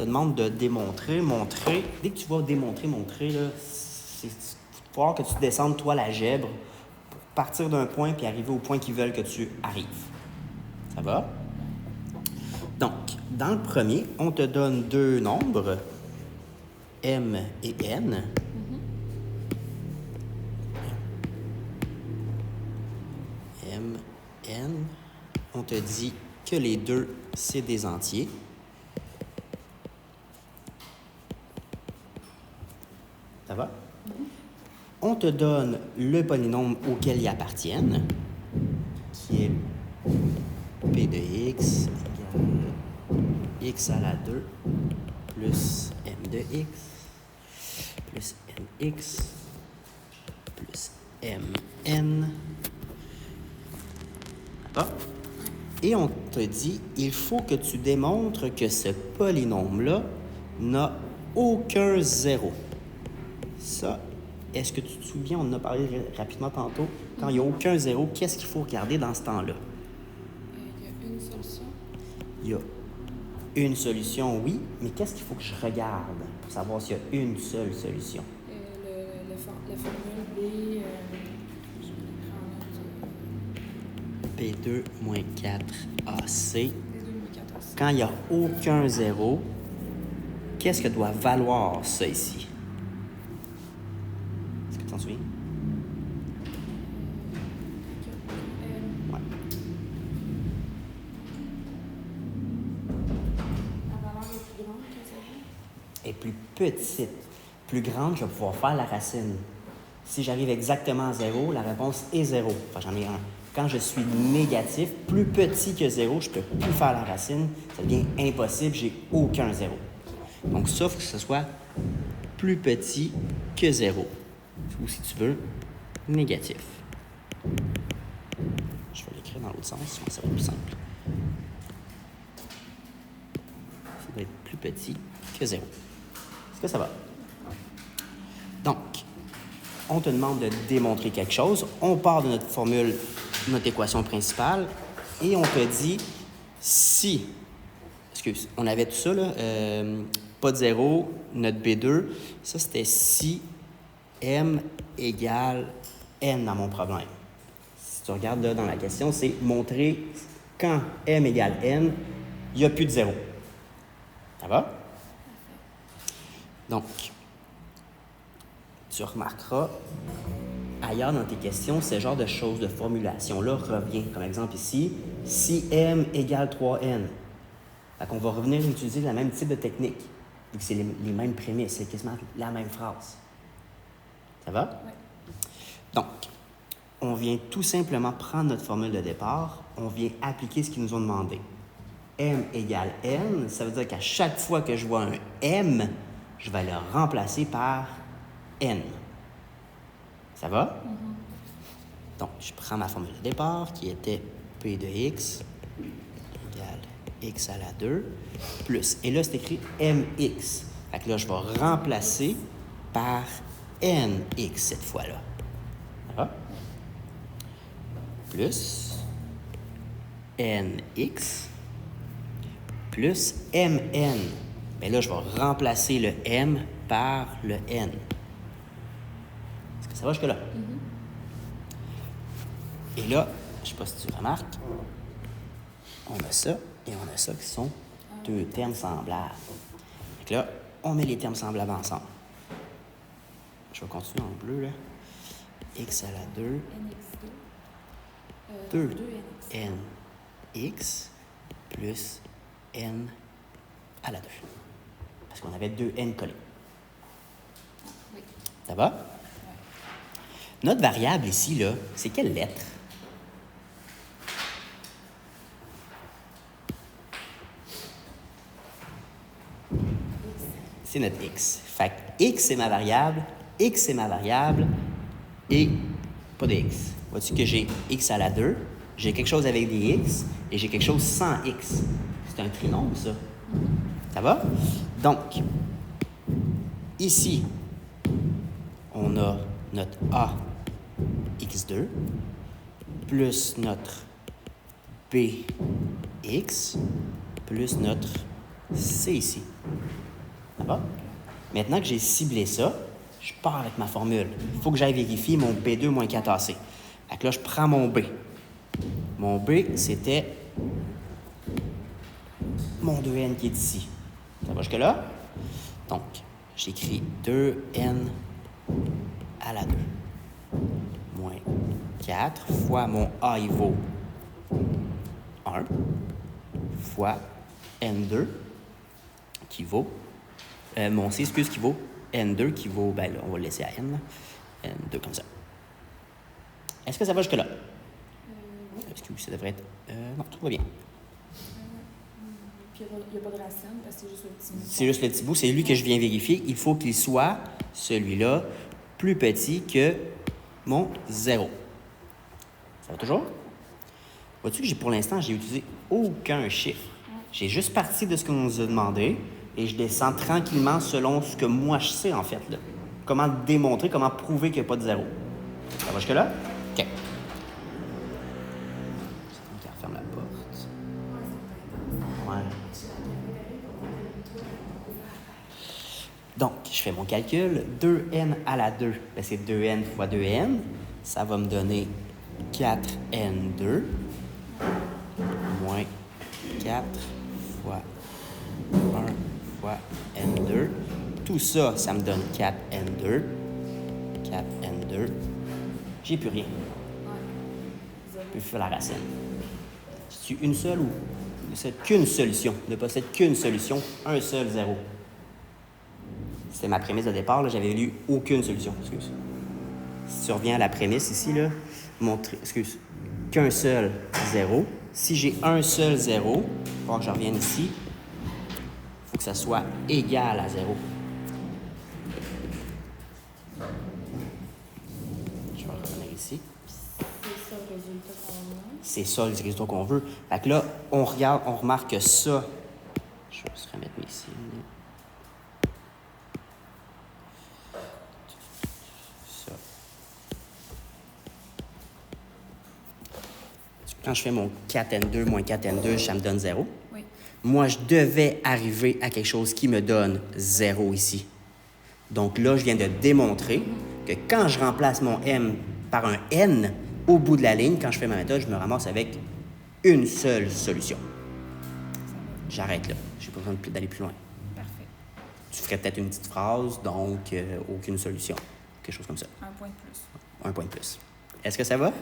te demande de démontrer, montrer. Dès que tu vas démontrer, montrer, là, c'est faut voir que tu descendes, toi, l'algèbre, pour partir d'un point puis arriver au point qu'ils veulent que tu arrives. Ça va? Donc, dans le premier, on te donne deux nombres, M et N. M, N. On te dit que les deux, c'est des entiers. Ça va? On te donne le polynôme auquel ils appartiennent, qui est P de x égale x à la 2 plus m de x plus mx plus mn. Ah. Et on te dit, il faut que tu démontres que ce polynôme-là n'a aucun zéro. Ça, est-ce que tu te souviens, on en a parlé rapidement tantôt, quand il n'y a aucun zéro, qu'est-ce qu'il faut regarder dans ce temps-là? Il y a une solution. Il y a une solution, oui, mais qu'est-ce qu'il faut que je regarde pour savoir s'il y a une seule solution? La formule B, je vais l'écrire en note. P2 moins 4AC. B2 moins 4AC. Quand il n'y a aucun zéro, qu'est-ce que doit valoir ça ici? Est-ce que tu t'en souviens? Ouais. La valeur est plus grande que 0. Est plus petite. Plus grande, je vais pouvoir faire la racine. Si j'arrive exactement à 0, la réponse est 0. Enfin, j'en ai un. Quand je suis négatif, plus petit que 0, je ne peux plus faire la racine. Ça devient impossible, j'ai aucun 0. Donc, sauf que ce soit plus petit que 0. Ou si tu veux, négatif. Je vais l'écrire dans l'autre sens, sinon ça va être plus simple. Ça doit être plus petit que 0. Est-ce que ça va? Donc, on te demande de démontrer quelque chose. On part de notre formule, notre équation principale, et on te dit si, excuse, on avait tout ça, là, pas de 0, notre B2, ça c'était si M égale N dans mon problème. Si tu regardes là dans la question, c'est montrer quand M égale N, il n'y a plus de 0. Ça va? Donc, tu remarqueras, ailleurs dans tes questions, ce genre de choses, de formulation-là revient. Comme exemple ici, si M égale 3N. Fait qu'on va revenir utiliser le même type de technique, vu que c'est les mêmes prémices, c'est quasiment la même phrase. Ça va? Oui. Donc, on vient tout simplement prendre notre formule de départ, on vient appliquer ce qu'ils nous ont demandé. M égale N, ça veut dire qu'à chaque fois que je vois un M, je vais le remplacer par N. Ça va? Donc, je prends ma formule de départ qui était P de x égale x à la 2 plus. Et là, c'est écrit mx. Fait que là, je vais remplacer par nx cette fois-là. Ça va? Plus nx plus mn. Mais là, je vais remplacer le m par le n. Est-ce que ça va jusque-là? Et là, je ne sais pas si tu remarques, on a ça et on a ça qui sont deux termes semblables. Donc là, on met les termes semblables ensemble. Je vais continuer en bleu, là. X à la 2. NX2. 2 nx plus n à la 2. Parce qu'on avait deux n collés. Oui. Ça va? Notre variable ici, là, c'est quelle lettre? C'est notre x. Fait que x, c'est ma variable, x, c'est ma variable, et pas de x. Vois-tu que j'ai x à la 2, j'ai quelque chose avec des x, et j'ai quelque chose sans x. C'est un trinôme, ça. Ça va? Donc, ici, on a notre a x2 plus notre bx plus notre c ici. Ça va? Maintenant que j'ai ciblé ça, je pars avec ma formule. Il faut que j'aille vérifier mon B2 moins 4AC. Fait que là, je prends mon B. Mon B, c'était mon 2N qui est ici. Ça va jusque-là? Donc, j'écris 2N à la 2. Moins 4 fois mon A, il vaut 1 fois N2 qui vaut... mon C, excuse, qui vaut N2 qui vaut... Ben là, on va le laisser à N. Là. N2 comme ça. Est-ce que ça va jusque-là? Oui. Excuse, ça devrait être... non, tout va bien. Puis il n'y a pas de racine parce que c'est juste le petit bout. C'est juste le petit bout. C'est lui que je viens vérifier. Il faut qu'il soit, celui-là, plus petit que mon 0. Ça va toujours? Vois-tu que pour l'instant, j'ai utilisé aucun chiffre. J'ai juste parti de ce qu'on nous a demandé et je descends tranquillement selon ce que moi je sais, en fait. Là. Comment démontrer, comment prouver qu'il n'y a pas de 0. Ça va jusque-là? OK. On ferme la porte. Ouais. Donc, je fais mon calcul. 2n à la 2, ben c'est 2n fois 2n. Ça va me donner 4n2 moins 4 fois 1 fois n2. Tout ça, ça me donne 4n2. 4n2. J'ai plus rien. Je peux faire la racine. C'est une seule ou ne possède qu'une solution? Ne possède qu'une solution, un seul 0. C'était ma prémisse de départ, là, j'avais lu aucune solution. Excuse. Si tu reviens à la prémisse ici, là, qu'un seul 0. Si j'ai un seul 0, il faut que je revienne ici, il faut que ça soit égal à 0. Je vais revenir ici. C'est ça le résultat qu'on a. C'est ça le résultat qu'on veut. Fait que là, on regarde, on remarque que ça. Je vais juste remettre ici. Ça. Quand je fais mon 4N2 moins 4N2, ça me donne 0. Oui. Moi, je devais arriver à quelque chose qui me donne 0 ici. Donc là, je viens de démontrer que quand je remplace mon M par un N au bout de la ligne, quand je fais ma méthode, je me ramasse avec une seule solution. J'arrête là. Je n'ai pas besoin d'aller plus loin. Parfait. Tu ferais peut-être une petite phrase, donc aucune solution. Quelque chose comme ça. Un point de plus. Un point de plus. Est-ce que ça va?